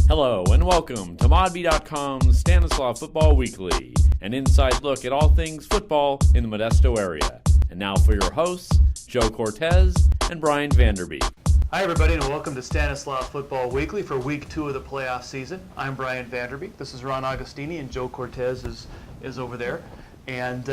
Hello and welcome to ModB.com's Stanislaus Football Weekly, an inside look at all things football in the Modesto area. And now for your hosts, Joe Cortez and Brian VanderBeek. Hi everybody and welcome to Stanislaus Football Weekly for week 2 of the playoff season. I'm Brian VanderBeek, this is Ron Agostini, and Joe Cortez is over there. And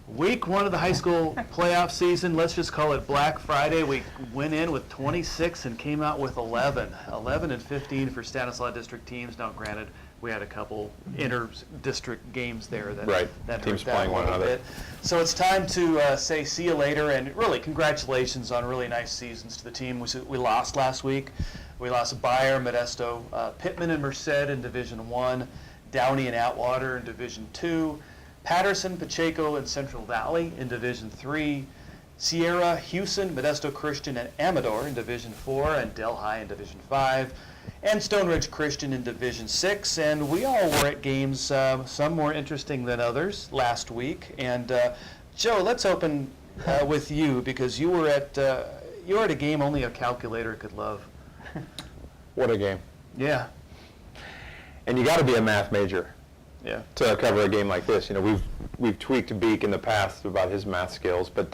week 1 of the high school playoff season, let's just call it Black Friday. We went in with 26 and came out with 11 and 15 for Stanislaus district teams. Now granted, we had a couple inter-district games there that teams hurt playing that a one little another. bit. So it's time to say see you later, and really congratulations on really nice seasons to the team. We lost last week. We lost Bayer, Modesto, Pittman and Merced in Division 1, Downey and Atwater in Division 2, Patterson, Pacheco, and Central Valley in Division 3, Sierra, Houston, Modesto Christian, and Amador in Division 4, and Delhi in Division 5, and Stone Ridge Christian in Division 6. And we all were at games, some more interesting than others, last week. And Joe, let's open with you, because you were at a game only a calculator could love. What a game. Yeah. And you got to be a math major to cover a game like this. You know, we've tweaked Beek in the past about his math skills, but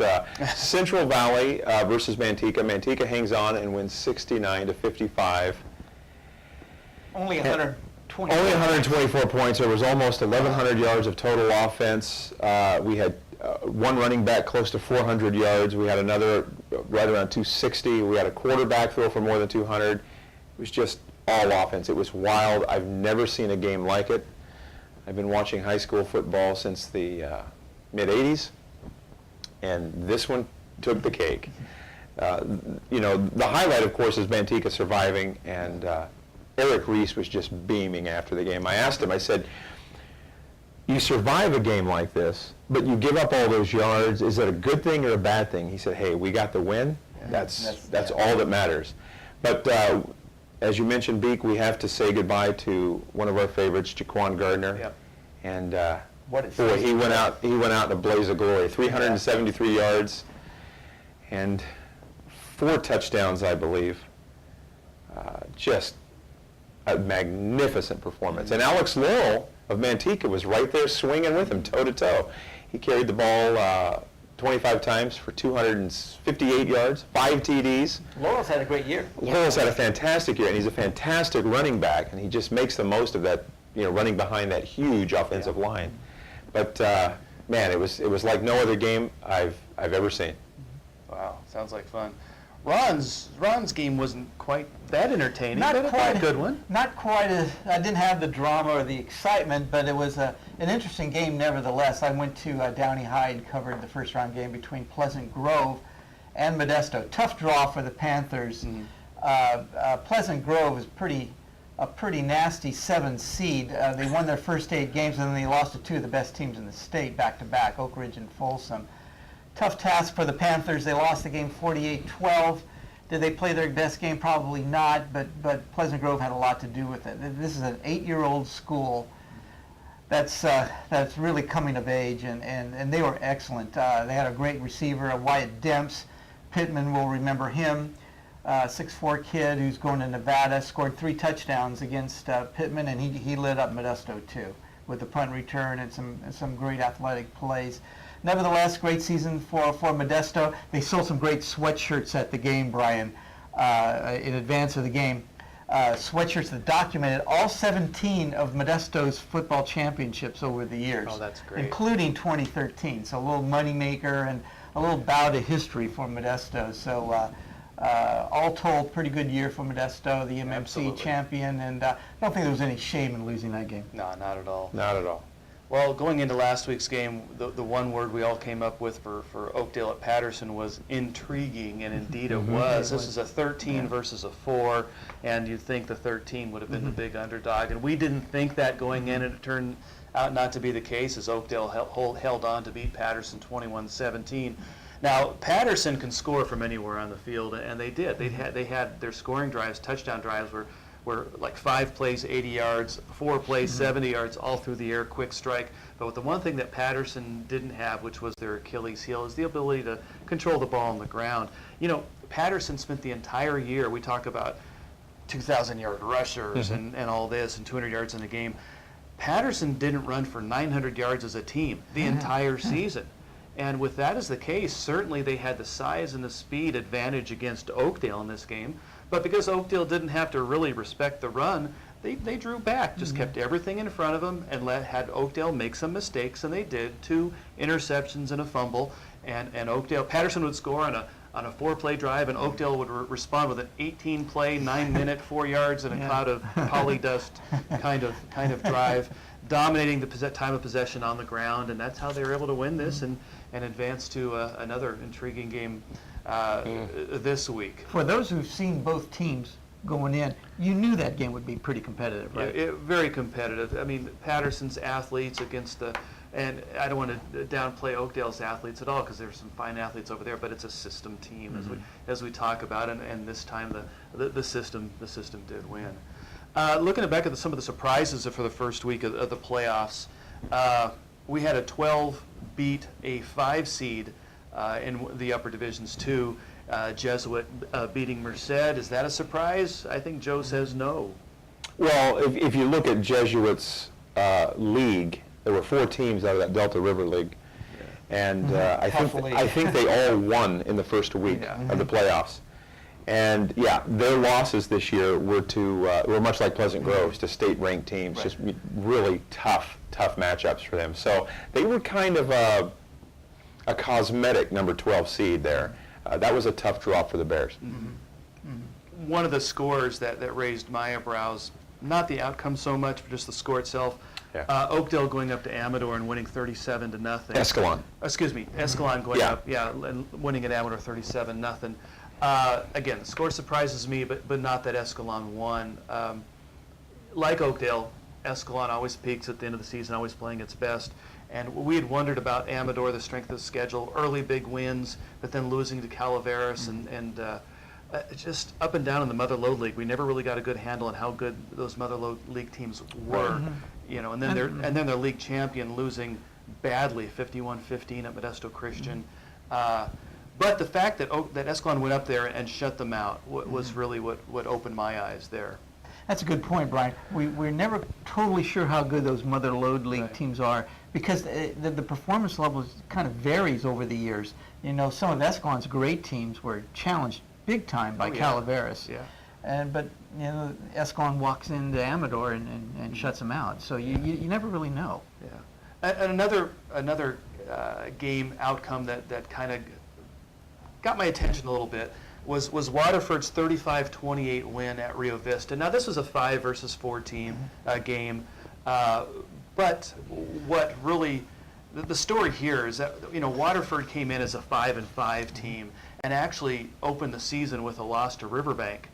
Central Valley versus Manteca. Manteca hangs on and wins 69-55. Only 124 points. There was almost 1,100 yards of total offense. We had one running back close to 400 yards. We had another right around 260. We had a quarterback throw for more than 200. It was just all offense. It was wild. I've never seen a game like it. I've been watching high school football since the mid-'80s, and this one took the cake. You know, the highlight, of course, is Manteca surviving, and Eric Reese was just beaming after the game. I asked him, I said, you survive a game like this, but you give up all those yards. Is it a good thing or a bad thing? He said, hey, we got the win. That's all that matters. But as you mentioned, Beek, we have to say goodbye to one of our favorites, Jaquan Gardner. Yep. And boy, he went out in a blaze of glory. 373 yards and 4 touchdowns, I believe. Just a magnificent performance. And Alex Laurel of Manteca was right there swinging with him, toe-to-toe. He carried the ball 25 times for 258 yards, 5 TDs. Laurel's had a great year. Laurel's had a fantastic year, and he's a fantastic running back, and he just makes the most of that, you know, running behind that huge offensive line. But, man, it was like no other game I've ever seen. Wow, sounds like fun. Ron's game wasn't quite that entertaining, Not but quite a good one. Not quite as, I didn't have the drama or the excitement, but it was an interesting game nevertheless. I went to Downey High and covered the first round game between Pleasant Grove and Modesto. Tough draw for the Panthers. Pleasant Grove is a pretty nasty 7 seed. They won their first 8 games, and then they lost to 2 of the best teams in the state back-to-back, Oak Ridge and Folsom. Tough task for the Panthers. They lost the game 48-12. Did they play their best game? Probably not, but Pleasant Grove had a lot to do with it. This is an 8-year-old school that's really coming of age, and they were excellent. They had a great receiver, Wyatt Demps. Pittman will remember him. 6'4" kid who's going to Nevada, scored 3 touchdowns against Pittman, and he lit up Modesto too with the punt return and some great athletic plays. Nevertheless, great season for Modesto. They sold some great sweatshirts at the game, Brian, in advance of the game. Sweatshirts that documented all 17 of Modesto's football championships over the years. Oh, that's great. Including 2013. So a little moneymaker and a little bow to history for Modesto. So all told, pretty good year for Modesto, the MMC Absolutely. champion, and I don't think there was any shame in losing that game. No, not at all. Not at all. Well, going into last week's game, the one word we all came up with for Oakdale at Patterson was intriguing, and indeed it was. This is a 13 versus a 4, and you'd think the 13 would have been the big underdog, and we didn't think that going in, and it turned out not to be the case as Oakdale held on to beat Patterson 21-17. Now, Patterson can score from anywhere on the field, and they did. They had their scoring drives, touchdown drives were like 5 plays, 80 yards, 4 plays, 70 yards, all through the air, quick strike. But the one thing that Patterson didn't have, which was their Achilles heel, is the ability to control the ball on the ground. You know, Patterson spent the entire year, we talk about 2,000-yard rushers and all this and 200 yards in a game. Patterson didn't run for 900 yards as a team the entire season. And with that as the case, certainly they had the size and the speed advantage against Oakdale in this game. But because Oakdale didn't have to really respect the run, they drew back, just kept everything in front of them and had Oakdale make some mistakes, and they did. 2 interceptions and a fumble. And Patterson would score on a 4-play drive, and Oakdale would respond with an 18-play, 9-minute, 4 yards and a cloud of poly dust kind of drive, dominating the time of possession on the ground, and that's how they were able to win this and advance to another intriguing game this week. For those who've seen both teams going in, you knew that game would be pretty competitive, right? Very competitive. I mean, Patterson's athletes against and I don't want to downplay Oakdale's athletes at all, because there's some fine athletes over there, but it's a system team as we talk about, and this time the system did win. Looking back at some of the surprises for the first week of the playoffs, we had a 12 beat a 5 seed in the upper divisions too. Jesuit beating Merced. Is that a surprise? I think Joe says no. Well, if you look at Jesuit's league, there were 4 teams out of that Delta River League, and I think they all won in the first week of the playoffs. And their losses this year were were much like Pleasant Grove's, to state-ranked teams, just really tough matchups for them. So they were kind of a cosmetic number 12 seed there. That was a tough draw for the Bears. One of the scores that raised my eyebrows, not the outcome so much, but just the score itself. Oakdale going up to Amador and winning 37-0. Escalon. Excuse me, Escalon going up, and winning at Amador 37-0. Again, the score surprises me, but not that Escalon won. Like Oakdale, Escalon always peaks at the end of the season, always playing its best. And we had wondered about Amador, the strength of the schedule, early big wins, but then losing to Calaveras and just up and down in the Mother Lode League. We never really got a good handle on how good those Mother Lode League teams were. And then their league champion losing badly, 51-15 at Modesto Christian. But the fact that Escalon went up there and shut them out was really what opened my eyes there. That's a good point, Brian. We're never totally sure how good those Mother Lode League teams are, because the performance level kind of varies over the years. You know, some of Escalon's great teams were challenged big time by Calaveras. But you know, Escalon walks into Amador and shuts them out. So you never really know. And another game outcome that kind of got my attention a little bit was Waterford's 35-28 win at Rio Vista. Now, this was a 5 versus 4 team game, but what really the story here is that Waterford came in as a 5-5 team and actually opened the season with a loss to Riverbank.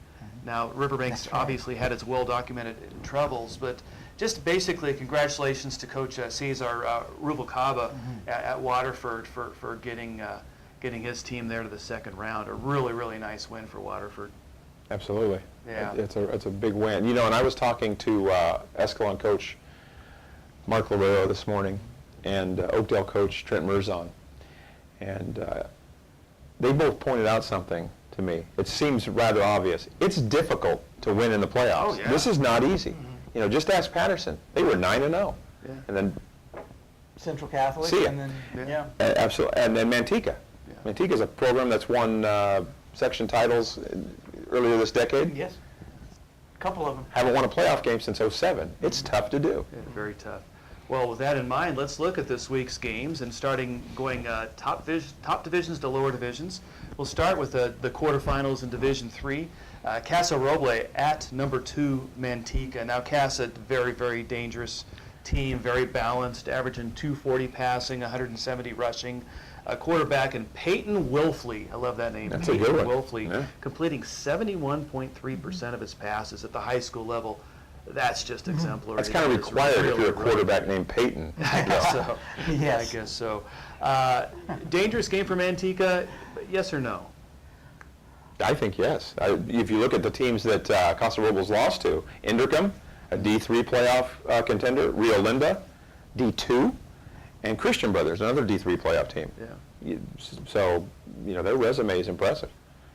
Now, Riverbank's obviously had its well-documented troubles, but just basically congratulations to Coach Cesar Rubalcaba at Waterford for getting his team there to the second round. A really, really nice win for Waterford. Absolutely. Yeah. It's a big win. And I was talking to Escalon coach Mark Lorero this morning and Oakdale coach Trent Mirzon. And they both pointed out something to me. It seems rather obvious. It's difficult to win in the playoffs. Oh, yeah. This is not easy. Just ask Patterson. They were 9-0. And then Central Catholic. See ya. And then, absolutely. And then Manteca. Manteca's a program that's won section titles earlier this decade. Yes, a couple of them. Haven't won a playoff game since '07. It's tough to do. Very tough. Well, with that in mind, let's look at this week's games and going top divisions to lower divisions. We'll start with the quarterfinals in Division 3. Casa Roble at number 2 Manteca. Now Casa, very, very dangerous team, very balanced, averaging 240 passing, 170 rushing. Quarterback and Peyton Wilfley, I love that name. That's Peyton a good one. Wilfley, completing 71.3% of his passes at the high school level. That's just exemplary. That's kind of required if you're a quarterback named Peyton. I guess so. Yes. I guess so. Dangerous game for Manteca, yes or no? I think yes. If you look at the teams that Casa Robles lost to, Inderkum, a D3 playoff contender, Rio Linda, D2, and Christian Brothers, another D3 playoff team. Yeah. So, their resume is impressive.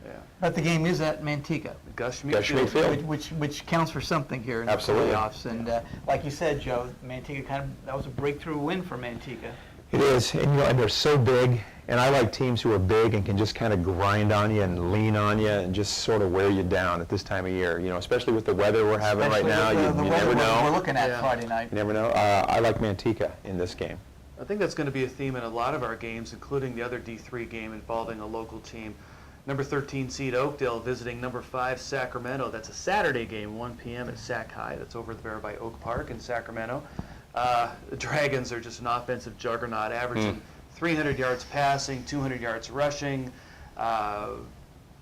Yeah. But the game is at Manteca, Gus Gus Schmidt Schmidt Field. Field. which counts for something here in Absolutely. the playoffs. And like you said, Joe, Manteca that was a breakthrough win for Manteca. It is, and and they're so big, and I like teams who are big and can just kind of grind on you and lean on you and just sort of wear you down at this time of year. Especially with the weather we're having right now, Especially you with the never weather know. we're looking at Yeah. Friday night. You never know. I like Manteca in this game. I think that's going to be a theme in a lot of our games, including the other D3 game involving a local team. Number 13 seed Oakdale visiting number 5 Sacramento. That's a Saturday game, 1 p.m. at Sac High. That's over there by Oak Park in Sacramento. The Dragons are just an offensive juggernaut, averaging 300 yards passing, 200 yards rushing.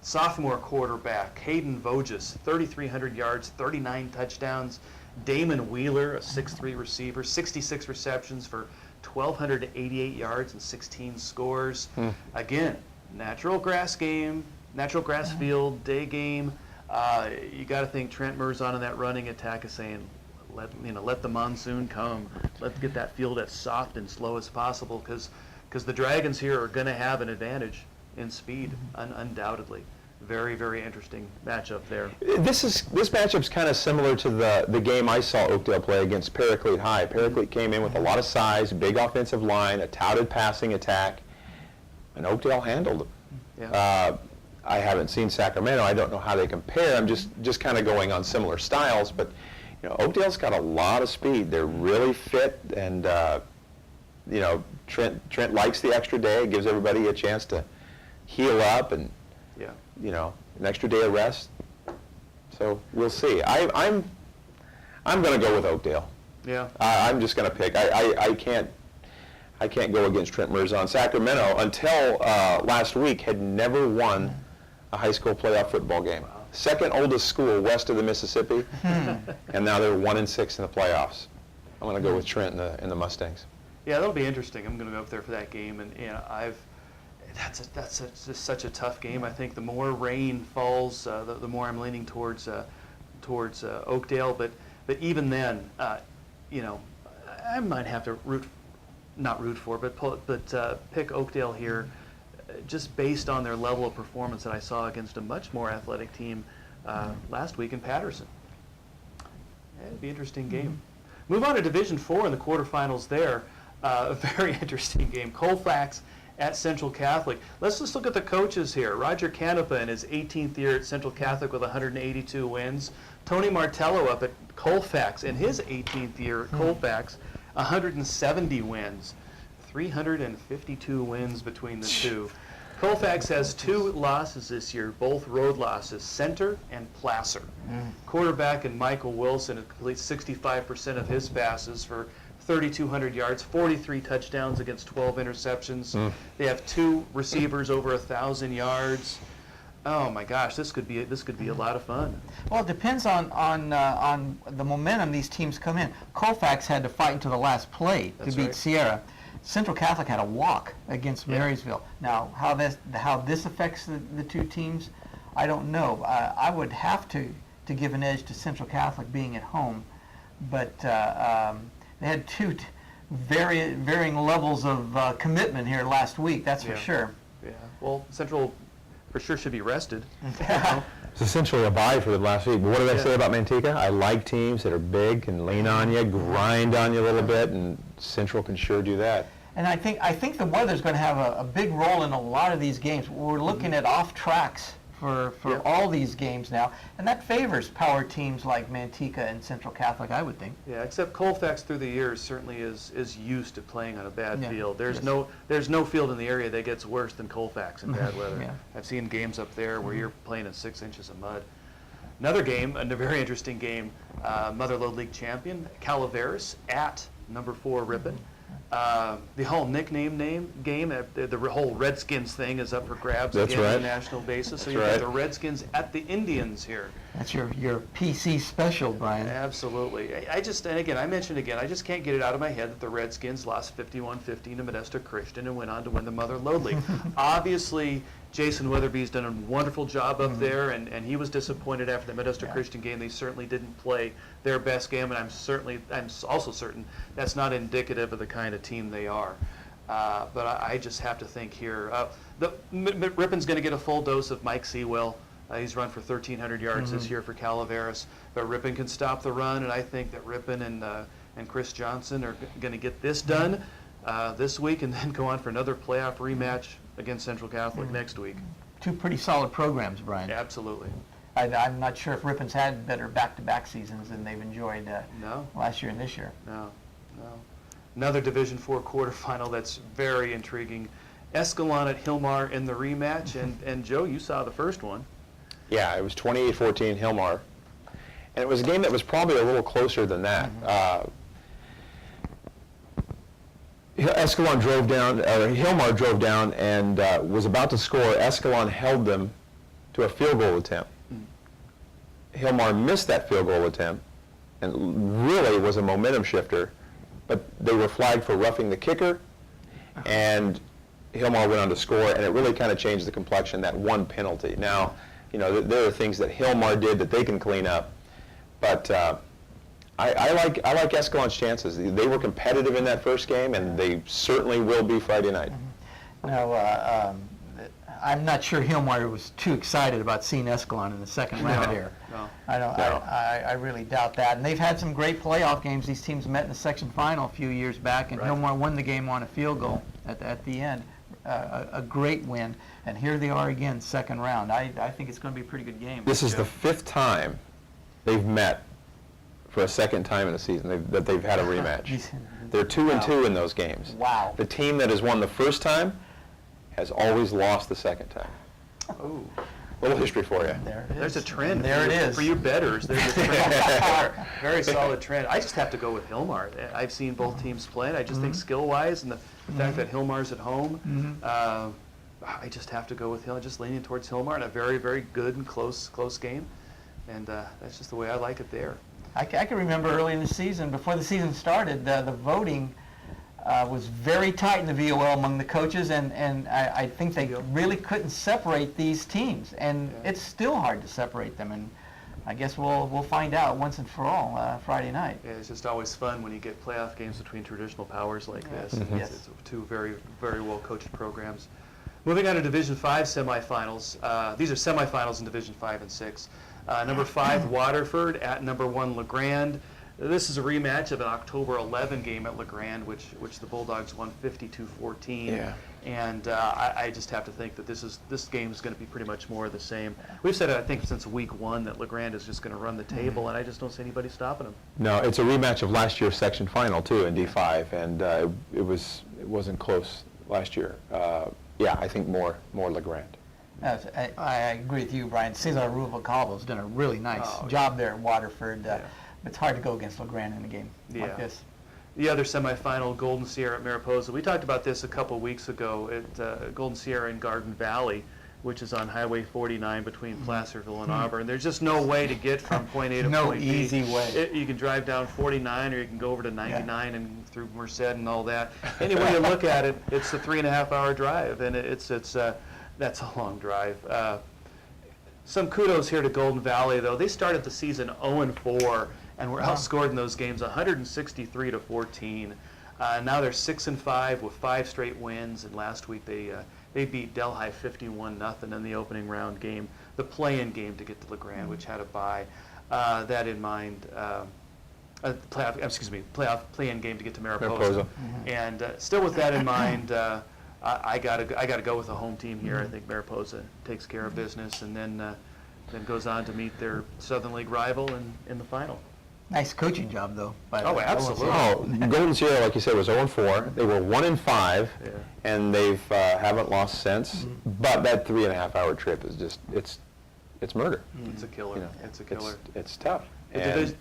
Sophomore quarterback Hayden Voges, 3,300 yards, 39 touchdowns. Damon Wheeler, a 6'3 receiver, 66 receptions for 1,288 yards and 16 scores. Again, natural grass game, natural grass field, day game. You got to think Trent Merzon in that running attack is saying, let the monsoon come. Let's get that field as soft and slow as possible because the Dragons here are going to have an advantage in speed, undoubtedly. Very, very interesting matchup there. This matchup's kind of similar to the game I saw Oakdale play against Paraclete High. Paraclete came in with a lot of size, big offensive line, a touted passing attack, and Oakdale handled them. Yeah. I haven't seen Sacramento. I don't know how they compare. I'm just kind of going on similar styles, but Oakdale's got a lot of speed. They're really fit, and Trent likes the extra day. It gives everybody a chance to heal up and an extra day of rest. So we'll see. I'm going to go with Oakdale. Yeah. I'm just going to pick. I can't go against Trent Merzon. Sacramento, until last week, had never won a high school playoff football game. Second oldest school west of the Mississippi, and now they're 1-6 in the playoffs. I'm going to go with Trent and the Mustangs. Yeah, that'll be interesting. I'm going to go up there for that game, and that's such a tough game. I think the more rain falls, the more I'm leaning towards Oakdale. But even then, I might have to pick Oakdale here, just based on their level of performance that I saw against a much more athletic team last week in Patterson. It'd be an interesting game. Move on to Division 4 in the quarterfinals there. A very interesting game. Colfax at Central Catholic. Let's just look at the coaches here. Roger Canepa in his 18th year at Central Catholic with 182 wins. Tony Martello up at Colfax in his 18th year at Colfax, 170 wins. 352 wins between the two. Colfax has 2 losses this year, both road losses, Center and Placer. Quarterback and Michael Wilson completes 65% of his passes for 3,200 yards, 43 touchdowns against 12 interceptions. They have 2 receivers over 1,000 yards. Oh my gosh, this could be a lot of fun. Well, it depends on the momentum these teams come in. Colfax had to fight until the last play to beat Sierra. Central Catholic had a walk against Marysville. Now, how this affects the two teams, I don't know. I would have to give an edge to Central Catholic being at home, but they had 2 varying levels of commitment here last week. That's for sure. Yeah. Well, Central for sure should be rested. It's essentially a bye for the last week. But what did I say about Manteca? I like teams that are big, can lean on you, grind on you a little bit, and Central can sure do that. And I think the weather's going to have a big role in a lot of these games. We're looking at off tracks for all these games now, and that favors power teams like Manteca and Central Catholic, I would think. Yeah, except Colfax through the years certainly is used to playing on a bad field. There's no field in the area that gets worse than Colfax in bad weather. I've seen games up there where you're playing in 6 inches of mud. Another game, a very interesting game, Mother Lode League champion Calaveras at number 4 Ripon. The whole nickname game, the whole Redskins thing is up for grabs again on a national basis. So you got the Redskins at the Indians here. That's your PC special, Brian. Absolutely. I just can't get it out of my head that the Redskins lost 51-15 to Modesto Christian and went on to win the Mother Lode League. Obviously, Jason Weatherby's done a wonderful job up there, and he was disappointed after the Modesto Christian game. They certainly didn't play their best game, and I'm also certain that's not indicative of the kind of team they are. But I just have to think here. Rippon's going to get a full dose of Mike Sewell. He's run for 1,300 yards this year for Calaveras. But Rippon can stop the run, and I think that Rippon and Chris Johnson are going to get this done this week and then go on for another playoff rematch against Central Catholic next week. Two pretty solid programs, Brian. Yeah, absolutely. I'm not sure if Rippon's had better back-to-back seasons than they've enjoyed No. last year and this year. No. Another Division IV quarterfinal that's very intriguing. Escalon at Hillmar in the rematch, and Joe, you saw the first one. Yeah, it was 28-14 Hillmar. And it was a game that was probably a little closer than that. Escalon drove down, or Hillmar drove down and was about to score. Escalon held them to a field goal attempt. Hillmar missed that field goal attempt and really was a momentum shifter, but they were flagged for roughing the kicker, and Hillmar went on to score, and it really kind of changed the complexion, that one penalty. Now, there are things that Hillmar did that they can clean up, but I like Escalon's chances. They were competitive in that first game, and they certainly will be Friday night. No, I'm not sure Hillmar was too excited about seeing Escalon in the second round here. No. I really doubt that. And they've had some great playoff games. These teams met in the section final a few years back, and Right. Hillmar won the game on a field goal at the end. A great win. And here they are again, second round. I think it's going to be a pretty good game. This is the 5th time they've met for a second time in a season that they've had a rematch. They're 2-2 in those games. Wow. The team that has won the first time has always lost the second time. Oh, Little history for you. There it there's a is. trend. There for it you- is. For you bettors, there's a trend. Very solid trend. I just have to go with Hillmar. I've seen both teams play, and I just think skill-wise and the fact that Hillmar's at home, I just have to go with Hillmar. Just leaning towards Hillmar in a very, very good and close game. And that's just the way I like it there. I can remember early in the season, before the season started, the voting was very tight in the VOL among the coaches, and I think they really couldn't separate these teams, and it's still hard to separate them, and I guess we'll find out once and for all Friday night. Yeah, it's just always fun when you get playoff games between traditional powers like this. Yes. It's two very, very well-coached programs. Moving on to Division 5 semifinals. These are semifinals in Division 5 and 6. Number 5, Waterford at number 1, LeGrand. This is a rematch of an October 11 game at LeGrand, which the Bulldogs won 52-14. Yeah. And I just have to think that this game is going to be pretty much more of the same. We've said, I think, since week 1 that LeGrand is just going to run the table, and I just don't see anybody stopping them. No, it's a rematch of last year's section final too in D5, and it wasn't close last year. Yeah, I think more LeGrand. I agree with you, Brian. Cesar Ruvalcalvo's done a really nice job there at Waterford. It's hard to go against LeGrand in a game like this. The other semifinal, Golden Sierra at Mariposa. We talked about this a couple weeks ago at Golden Sierra in Garden Valley, which is on Highway 49 between Placerville and Auburn. There's just no way to get from point A to No point B. easy way. You can drive down 49, or you can go over to 99 and through Merced and all that. Any way you look at it, it's a 3.5-hour drive, and that's a long drive. Some kudos here to Golden Valley, though. They started the season 0-4. And were outscored in those games 163-14. Now they're 6-5 with 5 straight wins. And last week they beat Delhi 51-0 in the opening round game, the play-in game to get to LeGrand, which had a bye. That in mind, playoff play-in game to get to Mariposa. And still with that in mind, I gotta go with the home team here. I think Mariposa takes care of business, and then goes on to meet their Southern League rival in the final. Nice coaching job, though. Oh, absolutely. Golden Sierra, like you said, was 0-4. They were 1-5, and they've haven't lost since. But that 3.5-hour trip is just it's murder. It's a killer. It's a killer. It's tough. Go ahead.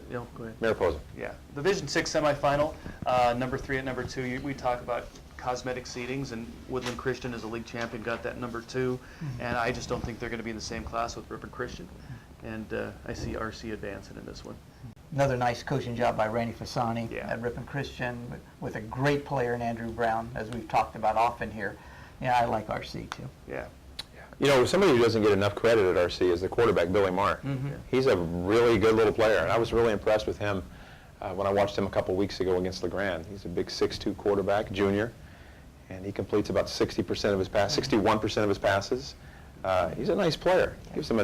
Mariposa. Yeah. Division 6 semifinal, number 3 at number 2. We talk about cosmetic seedings, and Woodland Christian as a league champion got that number 2. And I just don't think they're going to be in the same class with Ripon Christian. And I see RC advancing in this one. Another nice coaching job by Randy Fasani Yeah. at Ripon Christian, with a great player in Andrew Brown, as we've talked about often here. Yeah, I like RC too. Yeah. Somebody who doesn't get enough credit at RC is the quarterback, Billy Marr. He's a really good little player, and I was really impressed with him when I watched him a couple weeks ago against LeGrand. He's a big 6'2" quarterback, junior, and he completes about 60% of his passes, 61% of his passes. He's a nice player. Gives him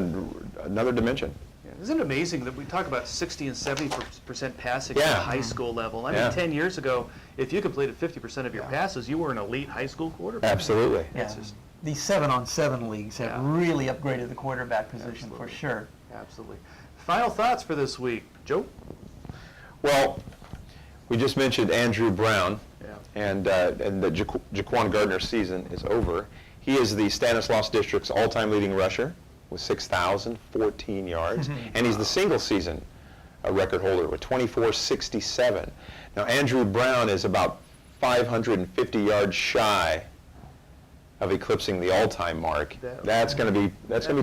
another dimension. Yeah. Isn't it amazing that we talk about 60 and 70% passing at Yeah. the high school level? I mean, 10 years ago, if you completed 50% of your passes, you were an elite high school quarterback. Absolutely. Yeah. It's just, These 7-on-7 leagues have Yeah. really upgraded the quarterback position Absolutely. for sure. absolutely. Final thoughts for this week, Joe? Well, we just mentioned Andrew Brown, Yeah. and the Jaquan Gardner season is over. He is the Stanislaus District's all-time leading rusher with 6,014 yards, and he's the single season record holder with 2,467. Now, Andrew Brown is about 550 yards shy of eclipsing the all-time mark. That's going to be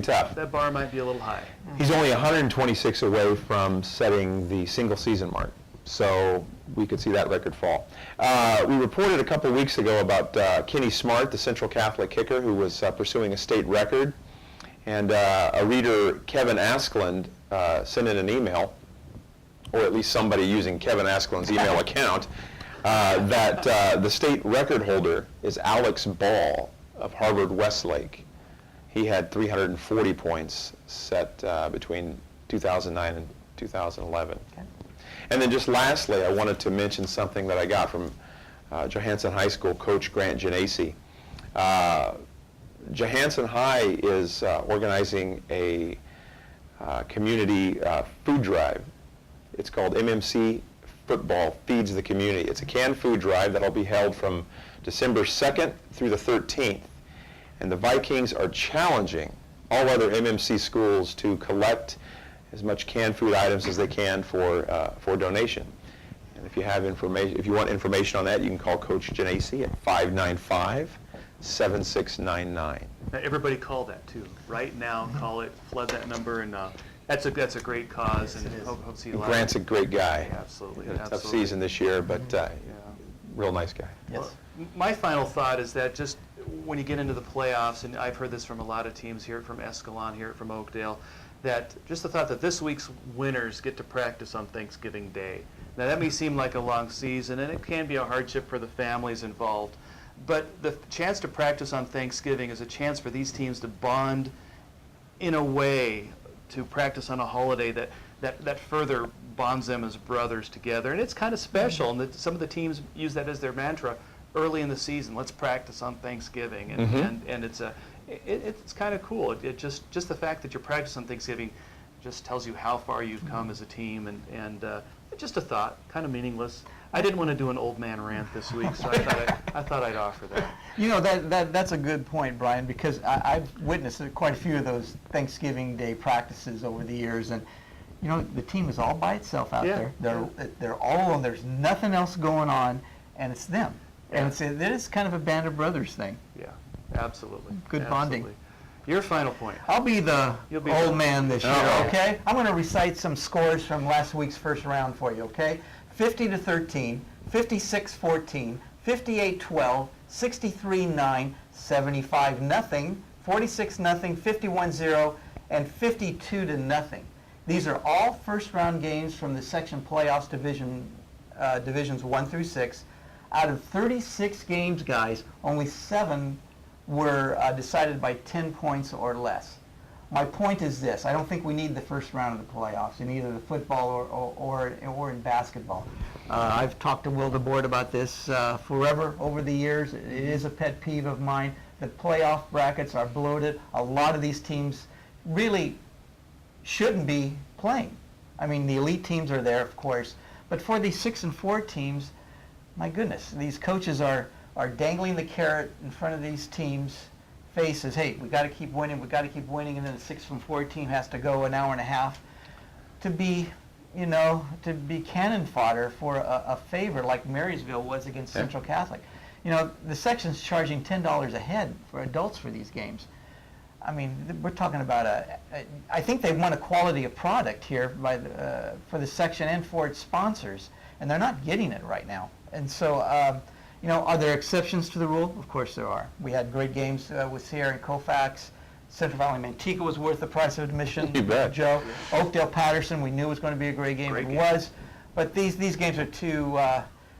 tough. That bar might be a little high. He's only 126 away from setting the single season mark, so we could see that record fall. We reported a couple weeks ago about Kenny Smart, the Central Catholic kicker, who was pursuing a state record, and a reader, Kevin Askland, sent in an email, or at least somebody using Kevin Askland's email account, that the state record holder is Alex Ball of Harvard Westlake. He had 340 points set between 2009 and 2011. Okay. And then just lastly, I wanted to mention something that I got from Johansen High School coach Grant Genasi. Johansen High is organizing a community food drive. It's called MMC Football Feeds the Community. It's a canned food drive that'll be held from December 2nd through the 13th. And the Vikings are challenging all other MMC schools to collect as much canned food items as they can for donation. And if you have information, if you want information on that, you can call Coach Genasi at 595-7699. Now, everybody call that too. Right now, call it, flood that number, and that's a great cause. Yes, and it is. hope see Grant's a great guy. Absolutely. Had a tough absolutely. season this year, but real nice guy. Yes. Well, my final thought is that just when you get into the playoffs, and I've heard this from a lot of teams, hear it from Escalon, hear it from Oakdale, that just the thought that this week's winners get to practice on Thanksgiving Day. Now that may seem like a long season, and it can be a hardship for the families involved, but the chance to practice on Thanksgiving is a chance for these teams to bond in a way, to practice on a holiday that further bonds them as brothers together. And it's kind of special, and that some of the teams use that as their mantra early in the season. Let's practice on Thanksgiving, and it's kind of cool. It just the fact that you're practicing on Thanksgiving just tells you how far you've come as a team, and just a thought, kind of meaningless. I didn't want to do an old man rant this week, so I thought I'd offer that. You know, that's a good point, Brian, because I've witnessed quite a few of those Thanksgiving Day practices over the years, and you know, the team is all by itself out Yeah. there. They're all alone. There's nothing else going on, and it's them. And it is kind of a band of brothers thing. Yeah, absolutely. Good bonding. Absolutely. Your final point. I'll be the You'll be old the- man this year, Oh. okay? I'm going to recite some scores from last week's first round for you, okay? 50-13, 56-14, 58-12, 63-9, 75-0, 46-0, 51-0, and 52-0. These are all first-round games from the section playoffs divisions 1 through 6. Out of 36 games, guys, only 7 were decided by 10 points or less. My point is this: I don't think we need the first round of the playoffs in either the football or in basketball. I've talked to Will DeBoard about this forever over the years. It is a pet peeve of mine. The playoff brackets are bloated. A lot of these teams really shouldn't be playing. I mean, the elite teams are there, of course, but for these 6 and 4 teams, my goodness, these coaches are dangling the carrot in front of these teams' faces. Hey, we got to keep winning. We got to keep winning, and then the 6 and 4 team has to go an hour and a half to be, to be cannon fodder for a favor like Marysville was against Central Catholic. You know, the section's charging $10 a head for adults for these games. I mean, we're talking about I think they want a quality of product here for the section and for its sponsors, and they're not getting it right now. And so, are there exceptions to the rule? Of course there are. We had great games with Sierra and Colfax. Central Valley Manteca was worth the price of admission. You bet. Joe. Oakdale Patterson, we knew was going to be a great game. Great It game. was. But these games are too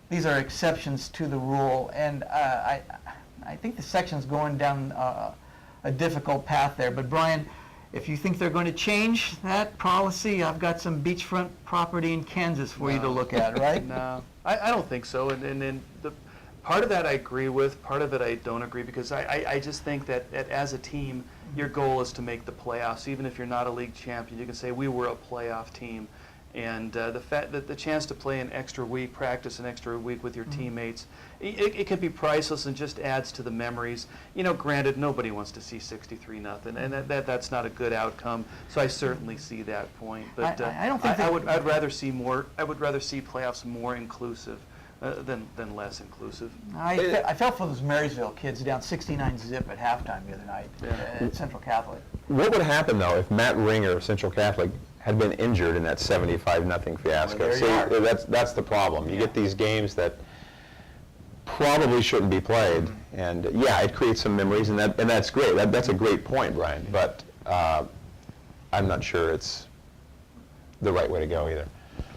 these are exceptions to the rule, and I think the section's going down a difficult path there. But Brian, if you think they're going to change that policy, I've got some beachfront property in Kansas for you to look at, right? No, I don't think so. And the part of that I agree with, part of it I don't agree, because I just think that as a team, your goal is to make the playoffs. Even if you're not a league champion, you can say we were a playoff team. And the fact that the chance to play an extra week, practice an extra week with your teammates, it can be priceless and just adds to the memories. You know, granted, nobody wants to see 63-0, and that's not a good outcome. So I certainly see that point. But I don't think I'd rather see more. I would rather see playoffs more inclusive than less inclusive. I felt for those Marysville kids down 69-0 at halftime the other night at Central Catholic. What would happen, though, if Matt Ringer of Central Catholic had been injured in that 75-0 fiasco? Well, there you are. That's the problem. You get these games that probably shouldn't be played, and yeah, it creates some memories, and that's great. That's a great point, Brian. But I'm not sure it's the right way to go either.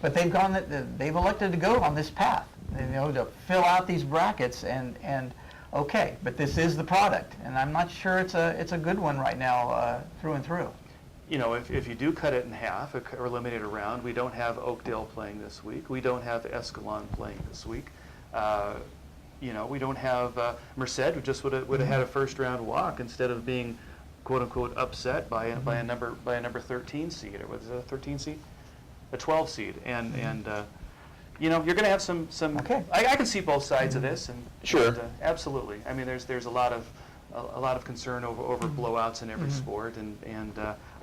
But they've elected to go on this path, to fill out these brackets, and okay, but this is the product, and I'm not sure it's a good one right now through and through. You know, if you do cut it in half or eliminate a round, we don't have Oakdale playing this week. We don't have Escalon playing this week. We don't have Merced, who just would have had a first round walk instead of being quote unquote upset by a number 13 seed, or what is it, a 13 seed, a 12 seed, and you're going to have some. Okay. I can see both sides of this, and Sure. Absolutely. I mean, there's a lot of concern over blowouts in every sport, and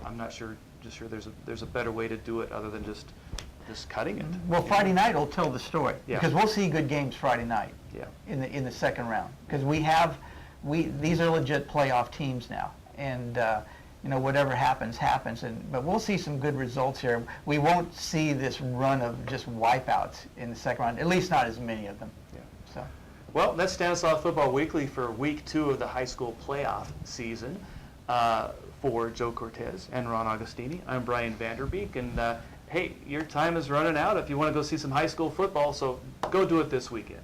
I'm not sure there's a better way to do it other than just cutting it. Well, Friday night will tell the story, Yeah. because we'll see good games Friday night. Yeah. In the second round, because these are legit playoff teams now, and whatever happens. But we'll see some good results here. We won't see this run of just wipeouts in the second round, at least not as many of them. Yeah. So. Well, that's Stanislaus Football Weekly for week 2 of the high school playoff season. For Joe Cortez and Ron Agostini, I'm Brian VanderBeek, and hey, your time is running out if you want to go see some high school football, so go do it this weekend.